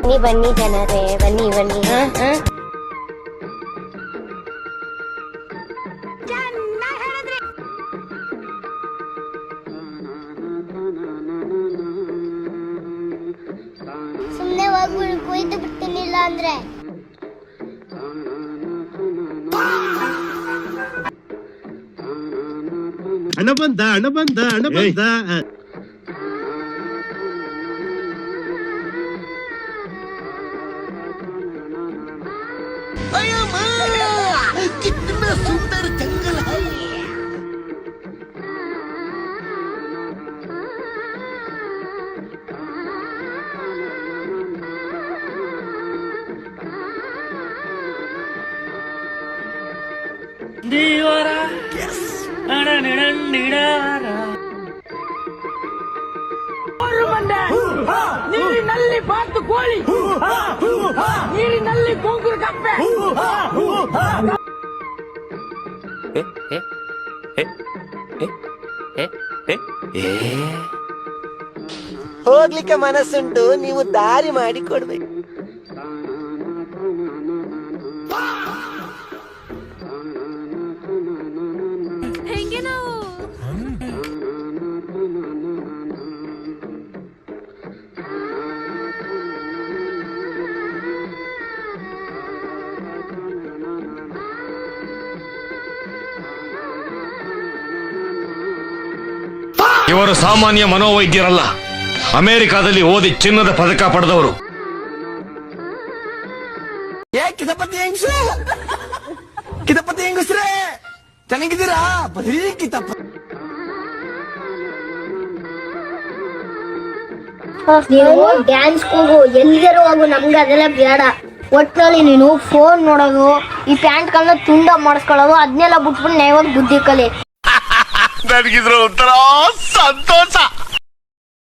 ಬನ್ನಿ ಬನ್ನಿ ಜನರೇ, ಬನ್ನಿ ಬನ್ನಿ. ಸುಮ್ನೆ ಹೋಗ್ಬಿಡು, ಕೊಯ್ದು ಬಿಡ್ತೀನಿಲ್ಲ ಅಂದ್ರೆ. ಹಣ ಬಂದ ಹಣ ಬಂದ ಹಣ ಬಂದ. कितना सुंदर जंगल है. दीवारा ನೀರಿನಲ್ಲಿ ಬಾತು ಕೋಳಿ, ನೀರಿನಲ್ಲಿ ಕೊಂಗುರು ಕಪ್ಪೆ. ಹೋಗ್ಲಿಕ್ಕೆ ಮನಸ್ಸುಂಟು, ನೀವು ದಾರಿ ಮಾಡಿ ಕೊಡ್ಬೇಕು. ಇವರು ಸಾಮಾನ್ಯ ಮನೋವೈದ್ಯರಲ್ಲ, ಅಮೆರಿಕಾದಲ್ಲಿ ಓದಿ ಚಿನ್ನದ ಪದಕ ಪಡೆದವರು. ಕಿತಪತಿ ಹೆಂಗಸ್ರೇ, ಚೆನ್ನಾಗಿದ್ದೀರಾ? ಬರೀ ಕಿತಪ್ಪ. ನೀವು ಡ್ಯಾನ್ಸ್ ಹೋಗು, ಎಲ್ಲಿಗಾರು ಹೋಗು, ನಮ್ಗೆ ಅದೆಲ್ಲ ಬೇಡ. ಒಟ್ಟಿನಲ್ಲಿ ನೀನು ಫೋನ್ ನೋಡೋದು, ಈ ಪ್ಯಾಂಟ್ಗಳನ್ನ ತುಂಡ ಮಾಡಿಸ್ಕೊಳ್ಳೋದು, ಅದನ್ನೆಲ್ಲ ಬಿಟ್ಬಿಟ್ಟು ನೇವಾಗ ಬುದ್ಧಿ ಕಲಿ. ನನಗಿದ್ರು ಒಂಥರ ಸಂತೋಷ.